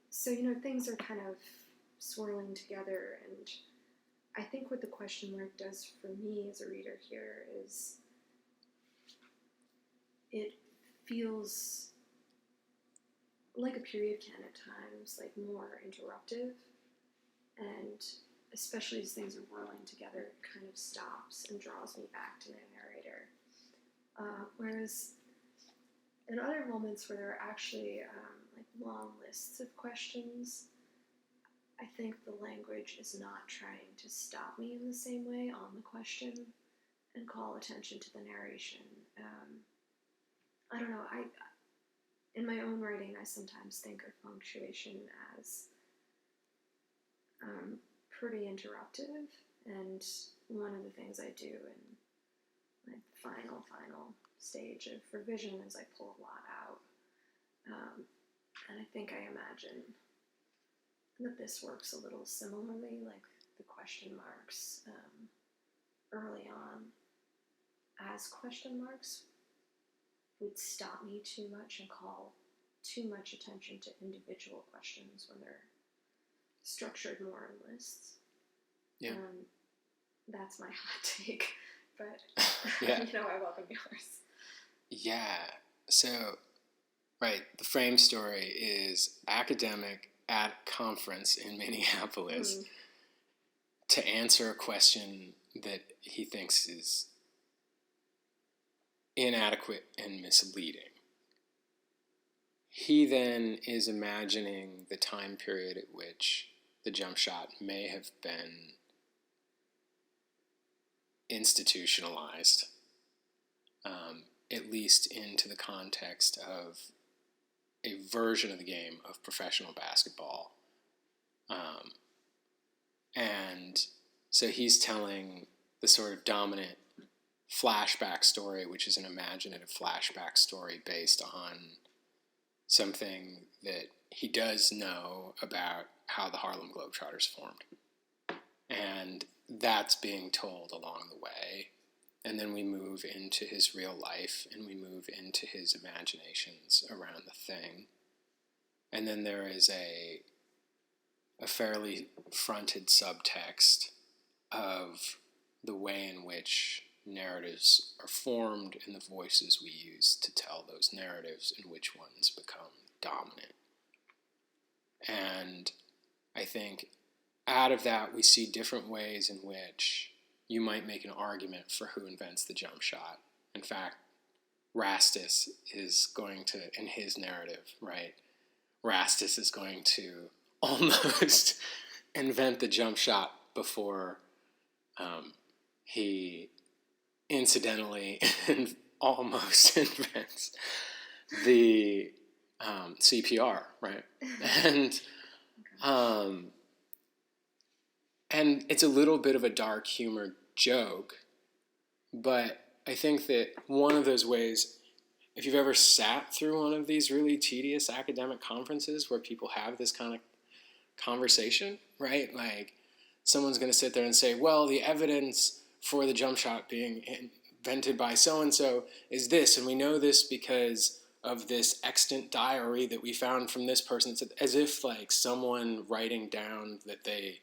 S3: So things are kind of swirling together, and I think what the question mark does for me as a reader here is it feels like a period can at times, like more interruptive, and especially as things are whirling together, it kind of stops and draws me back to the narrator. Whereas in other moments where there are actually like long lists of questions, I think the language is not trying to stop me in the same way on the question and call attention to the narration. I don't know, in my own writing, I sometimes think of punctuation as pretty interruptive, and one of the things I do in my final stage of revision is I pull a lot out, and I think I imagine that this works a little similarly, like the question marks early on as question marks would stop me too much and call too much attention to individual questions when they're structured more in lists.
S2: Yeah.
S3: That's my hot take, but
S2: Yeah.
S3: I welcome yours.
S2: Yeah. So, right, the frame story is academic at a conference in Minneapolis to answer a question that he thinks is inadequate and misleading. He then is imagining the time period at which the jump shot may have been institutionalized, at least into the context of a version of the game of professional basketball. And so he's telling the sort of dominant flashback story, which is an imaginative flashback story based on something that he does know about how the Harlem Globetrotters formed. And that's being told along the way. And then we move into his real life, and we move into his imaginations around the thing. And then there is a fairly fronted subtext of the way in which narratives are formed and the voices we use to tell those narratives and which ones become dominant. And I think out of that, we see different ways in which you might make an argument for who invents the jump shot. In fact, Rastus is going to, in his narrative, right? Rastus is going to almost invent the jump shot before he incidentally almost invents the CPR, right? And it's a little bit of a dark humor joke, but I think that one of those ways, if you've ever sat through one of these really tedious academic conferences where people have this kind of conversation, right? Like someone's going to sit there and say, well, the evidence for the jump shot being invented by so-and-so is this, and we know this because of this extant diary that we found from this person. It's as if like someone writing down that they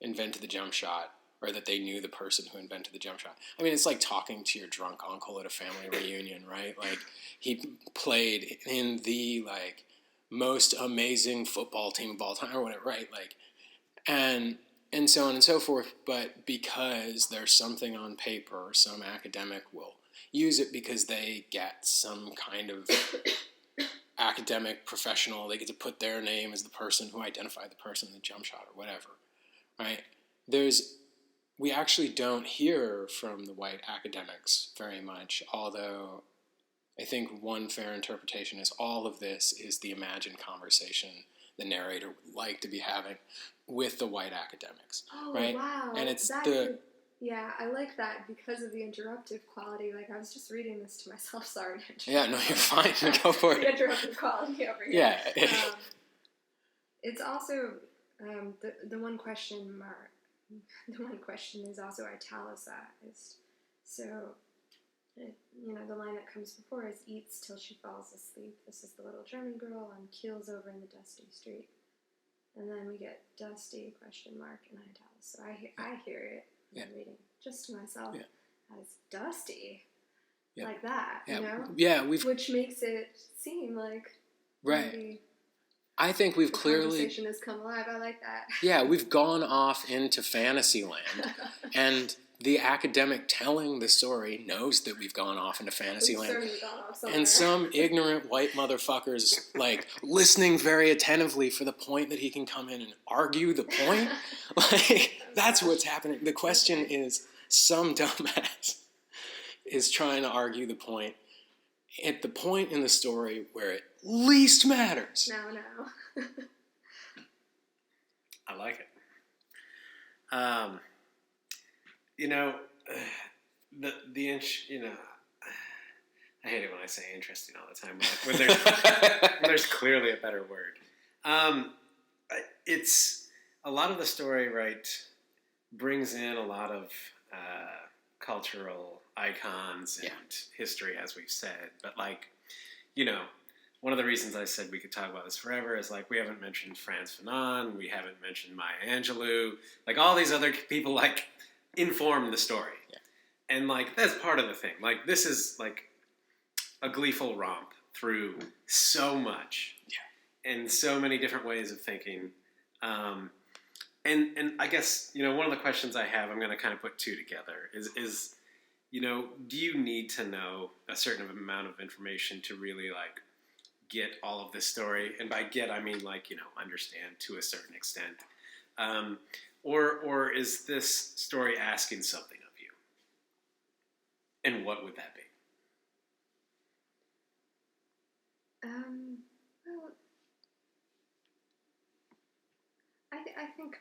S2: invented the jump shot or that they knew the person who invented the jump shot. I mean, it's like talking to your drunk uncle at a family reunion, right? Like he played in the like most amazing football team of all time or whatever, right? Like, and so on and so forth. But because there's something on paper, some academic will use it because they get some kind of academic professional. They get to put their name as the person who identified the person in the jump shot or whatever, right? We actually don't hear from the white academics very much, although I think one fair interpretation is all of this is the imagined conversation the narrator would like to be having with the white academics, right?
S3: Wow.
S2: And it's
S3: yeah, I like that because of the interruptive quality. Like, I was just reading this to myself. Sorry.
S2: Yeah, no, you're fine. Go for it.
S3: The interruptive quality over here.
S2: Yeah.
S3: It's also, the one question mark, the one question is also italicized. So, the line that comes before is eats till she falls asleep. This is the little German girl and keels over in the dusty street. And then we get dusty question mark and italics. So I hear it.
S2: Yeah.
S3: Reading just to myself as dusty,
S2: yeah.
S3: like that,
S2: Yeah,
S3: which makes it seem like
S2: right. I think we've clearly
S3: conversation has come alive. I like that.
S2: Yeah, we've gone off into fantasy land, and the academic telling the story knows that we've gone off into fantasy land, and some ignorant white motherfuckers like listening very attentively for the point that he can come in and argue the point. Like that's what's happening. The question is, some dumbass is trying to argue the point at the point in the story where it least matters.
S3: No.
S1: I like it. I hate it when I say interesting all the time. When there's clearly a better word. It's a lot of the story, right, brings in a lot of cultural icons and history, as we've said. But one of the reasons I said we could talk about this forever is we haven't mentioned Frantz Fanon, we haven't mentioned Maya Angelou, all these other people inform the story. Yeah. And that's part of the thing. This is a gleeful romp through so much. Yeah. And so many different ways of thinking. And I guess, one of the questions I have, I'm going to kind of put two together, is do you need to know a certain amount of information to really get all of this story? And by get, I mean understand to a certain extent. Or is this story asking something of you? And what would that be?
S3: Well, I think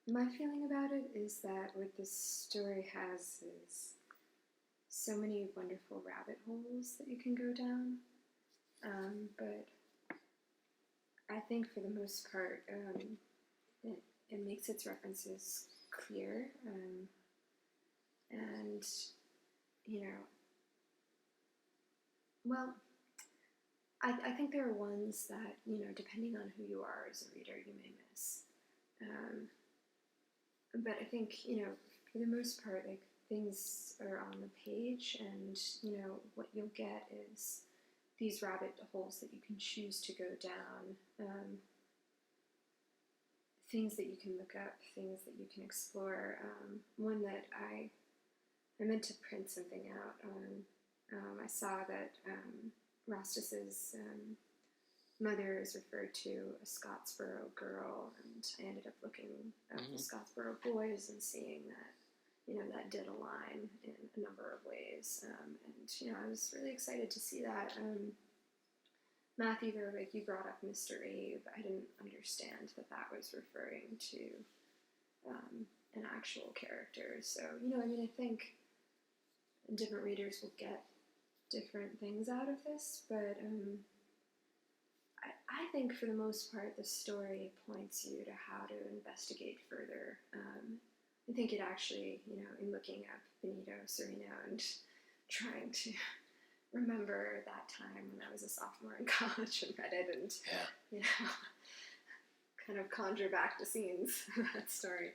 S3: my feeling about it is that what this story has is so many wonderful rabbit holes that you can go down, but I think for the most part, it makes its references clear, and well, I think there are ones that depending on who you are as a reader, you may miss, but I think for the most part, things are on the page, and what you'll get is these rabbit holes that you can choose to go down, things that you can look up, things that you can explore. One that I meant to print something out on. I saw that Rostus's mother is referred to a Scottsboro girl, and I ended up looking up the Scottsboro boys and seeing that, that did align in a number of ways. And, I was really excited to see that. Matthew Verbeek, you brought up Mr. Abe. I didn't understand that was referring to an actual character. So, I think different readers will get different things out of this, but I think for the most part the story points you to how to investigate further. I think it actually, in looking up Benito Cereno and trying to remember that time when I was a sophomore in college and read it and, kind of conjure back the scenes of that story,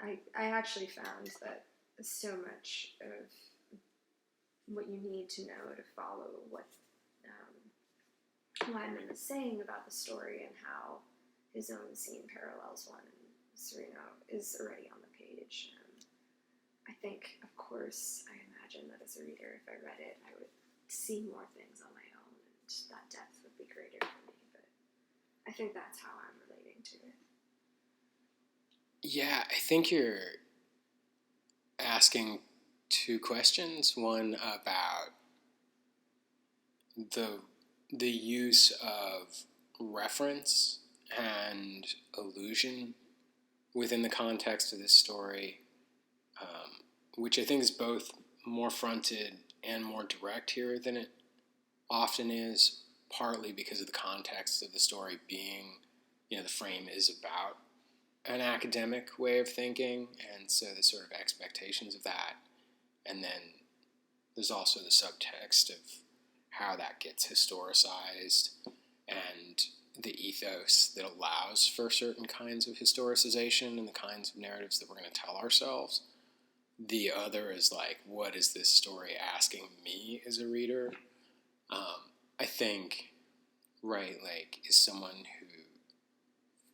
S3: I actually found that so much of what you need to know to follow what Wideman is saying about the story and how his own scene parallels one in Cereno is already on the page. I think, of course, I imagine that as a reader, if I read it, I would see more things on my own, and that depth would be greater for me. But I think that's how I'm relating to it.
S2: Yeah, I think you're asking two questions. One about the use of reference and allusion within the context of this story, which I think is both more fronted and more direct here than it often is, partly because of the context of the story being, the frame is about an academic way of thinking, and so the sort of expectations of that. And then there's also the subtext of how that gets historicized and the ethos that allows for certain kinds of historicization and the kinds of narratives that we're going to tell ourselves. The other is like, what is this story asking me as a reader? I think, is someone who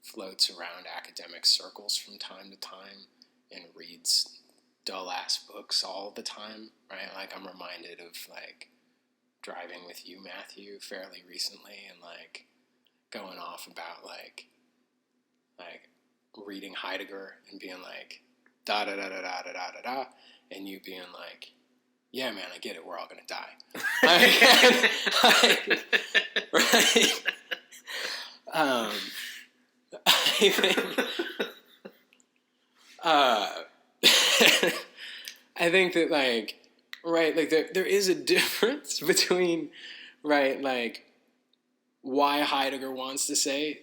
S2: floats around academic circles from time to time and reads dull-ass books all the time, right? Like, I'm reminded of, driving with you, Matthew, fairly recently, and, going off about, reading Heidegger and being like, da-da-da-da-da-da-da-da, and you being like, yeah, man, I get it, we're all gonna die. Right? I think that, there is a difference between, why Heidegger wants to say,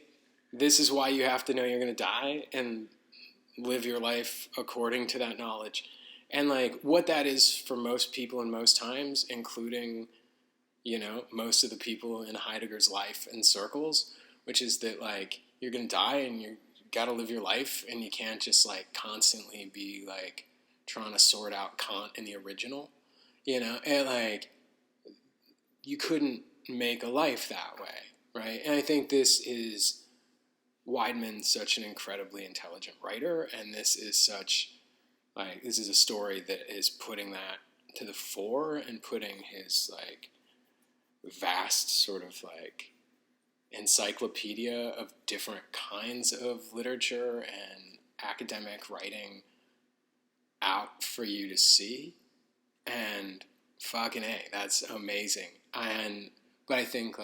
S2: this is why you have to know you're going to die and live your life according to that knowledge. And, what that is for most people in most times, including, most of the people in Heidegger's life and circles, which is that, you're going to die and you got to live your life and you can't just, constantly be, trying to sort out Kant in the original, And, you couldn't make a life that way, right? And I think this is Wideman's such an incredibly intelligent writer, and this is such, this is a story that is putting that to the fore and putting his, vast sort of, encyclopedia of different kinds of literature and academic writing out for you to see. And fucking A, that's amazing. But I think,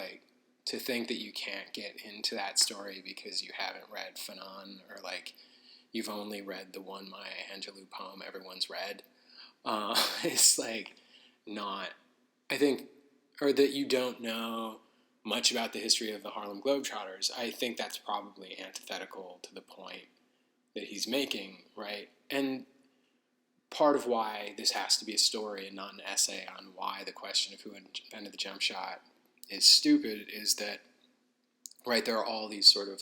S2: to think that you can't get into that story because you haven't read Fanon, or, you've only read the one Maya Angelou poem everyone's read, it's, not, I think, or that you don't know much about the history of the Harlem Globetrotters. I think that's probably antithetical to the point that he's making, right? And part of why this has to be a story and not an essay on why the question of who invented the jump shot is stupid is that, there are all these sort of,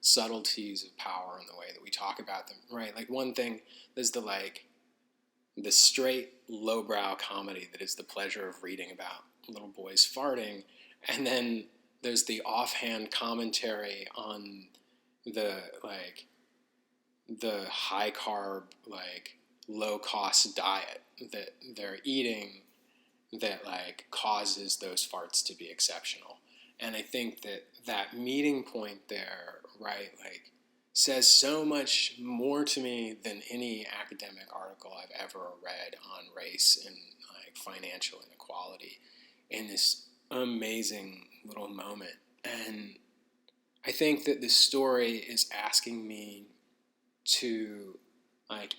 S2: subtleties of power in the way that we talk about them, right? One thing is the straight lowbrow comedy that is the pleasure of reading about, little boys farting, and then there's the offhand commentary on the high carb, low cost diet that they're eating that causes those farts to be exceptional. And I think that meeting point there, right, says so much more to me than any academic article I've ever read on race and financial inequality in this amazing little moment. And I think that this story is asking me to,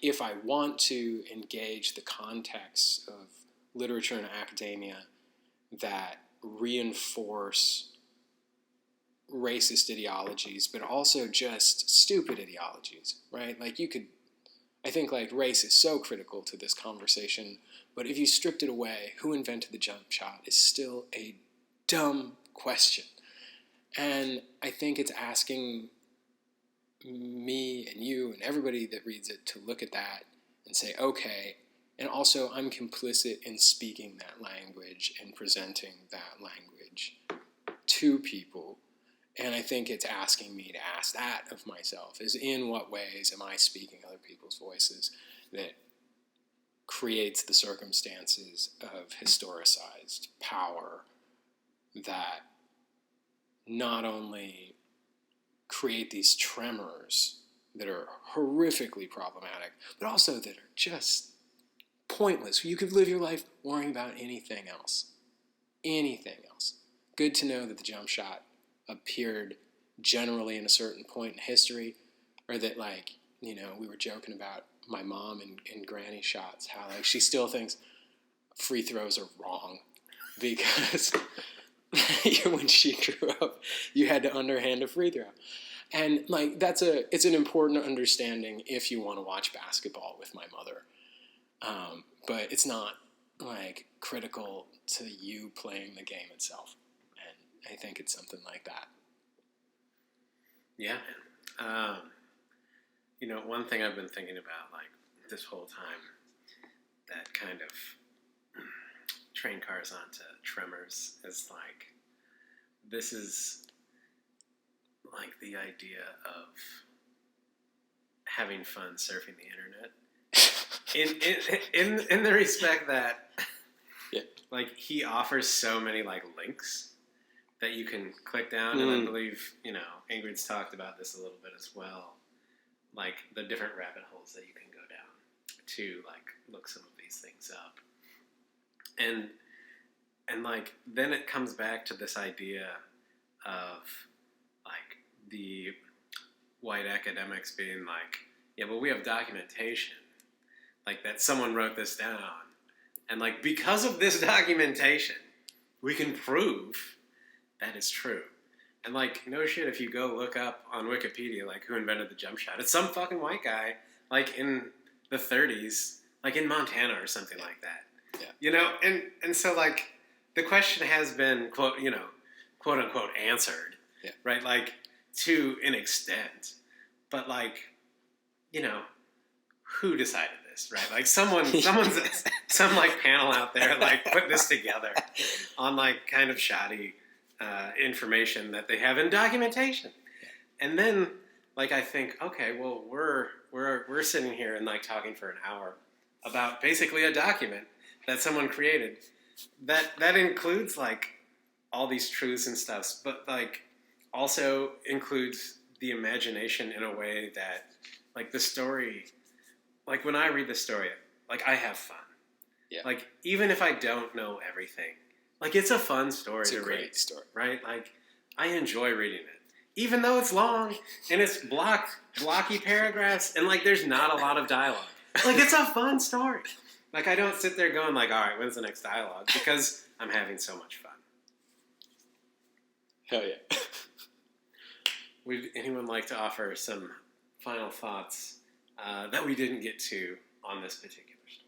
S2: if I want to engage the context of literature and academia that reinforce racist ideologies, but also just stupid ideologies, right? I think race is so critical to this conversation, but if you stripped it away, who invented the jump shot is still a dumb question. And I think it's asking me and you and everybody that reads it to look at that and say, okay, and also I'm complicit in speaking that language and presenting that language to people. And I think it's asking me to ask that of myself, is in what ways am I speaking other people's voices that creates the circumstances of historicized power that not only create these tremors that are horrifically problematic, but also that are just pointless. You could live your life worrying about anything else. Anything else. Good to know that the jump shot appeared generally in a certain point in history, or that we were joking about my mom and granny shots, how she still thinks free throws are wrong because when she grew up you had to underhand a free throw. And it's an important understanding if you want to watch basketball with my mother, but it's not critical to you playing the game itself. I think it's something like that.
S1: Yeah. One thing I've been thinking about this whole time that kind of train cars onto tremors is this is the idea of having fun surfing the internet in the respect that he offers so many links that you can click down, and I believe, Ingrid's talked about this a little bit as well, the different rabbit holes that you can go down to, look some of these things up. And then it comes back to this idea of, the white academics being yeah, but we have documentation, that someone wrote this down, and, because of this documentation, we can prove that is true. And no shit, if you go look up on Wikipedia who invented the jump shot, it's some fucking white guy in the 30s, in Montana or something like that. Yeah. And so the question has been quote unquote answered. Yeah. Right? To an extent. But who decided this, right? Someone's some panel out there put this together on kind of shoddy information that they have in documentation. And then I think, okay, well we're sitting here and talking for an hour about basically a document that someone created that includes all these truths and stuff, but also includes the imagination in a way that the story, when I read the story, I have fun. Yeah. Even if I don't know everything, it's a fun story to read. It's a great story. Right? I enjoy reading it. Even though it's long, and it's blocky paragraphs, and there's not a lot of dialogue. It's a fun story. I don't sit there going all right, when's the next dialogue? Because I'm having so much fun.
S2: Hell yeah.
S1: Would anyone like to offer some final thoughts that we didn't get to on this particular story?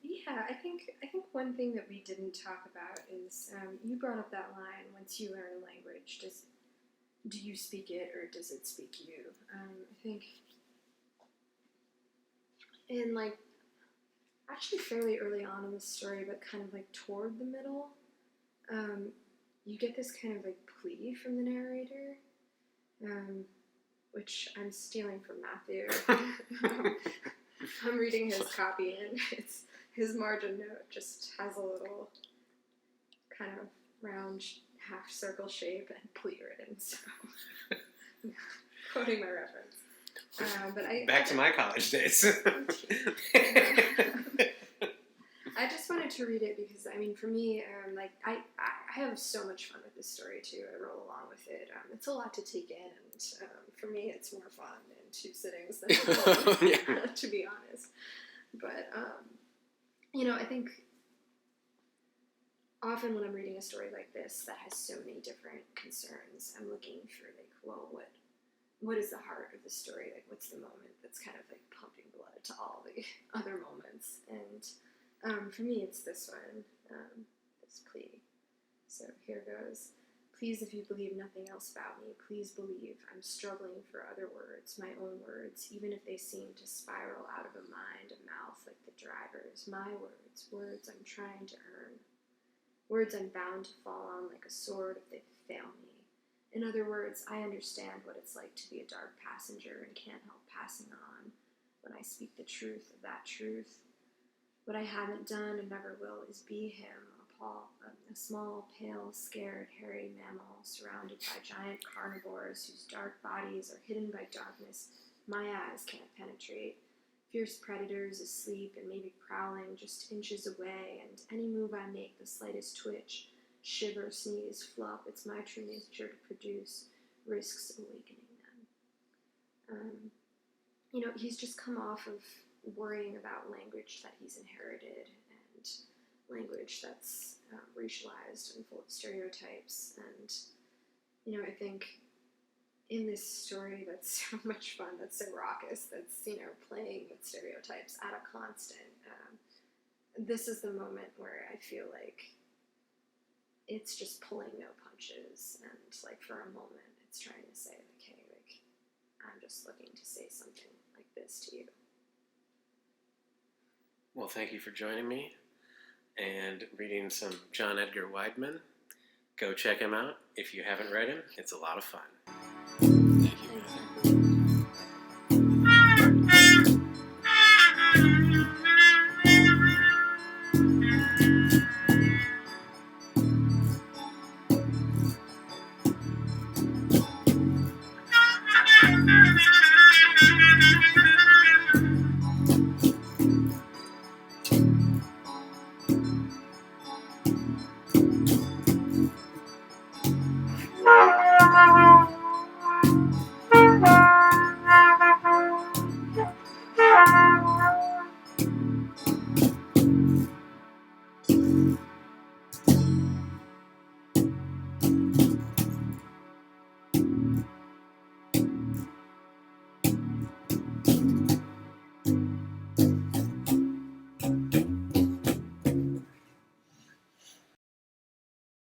S3: Yeah, I think one thing that we didn't talk about is you brought up that line, once you learn a language, do you speak it or does it speak you? I think in actually fairly early on in the story, but kind of like toward the middle, you get this kind of like plea from the narrator, which I'm stealing from Matthew. I'm reading his copy, and it's his margin note just has a little kind of round half circle shape and plea written. So, quoting my reference.
S1: Back to my college days.
S3: I just wanted to read it because, I mean, for me, I have so much fun with this story too. I roll along with it. It's a lot to take in, and for me, it's more fun in 2 sittings than one, to be honest. But I think often when I'm reading a story like this that has so many different concerns, I'm looking for like, well, what is the heart of the story? Like, what's the moment that's kind of like pumping blood to all the other moments? And for me, it's this one, this plea. So here goes. Please, if you believe nothing else about me, please believe I'm struggling for other words, my own words, even if they seem to spiral out of a mind, a mouth like the driver's. My words, words I'm trying to earn. Words I'm bound to fall on like a sword if they fail me. In other words, I understand what it's like to be a dark passenger and can't help passing on when I speak the truth of that truth. What I haven't done and never will is be him, a small, pale, scared, hairy mammal surrounded by giant carnivores whose dark bodies are hidden by darkness my eyes can't penetrate. Fierce predators asleep and maybe prowling just inches away, and any move I make, the slightest twitch, shiver, sneeze, flop, it's my true nature to produce, risks awakening them. He's just come off of worrying about language that he's inherited, and language that's racialized and full of stereotypes. And, I think in this story that's so much fun, that's so raucous, that's, playing with stereotypes at a constant, this is the moment where I feel like it's just pulling no punches, and like for a moment it's trying to say like, hey, like, I'm just looking to say something like this to you.
S1: Well, thank you for joining me and reading some John Edgar Wideman. Go check him out. If you haven't read him, it's a lot of fun.
S2: Thank you.
S4: Thanks.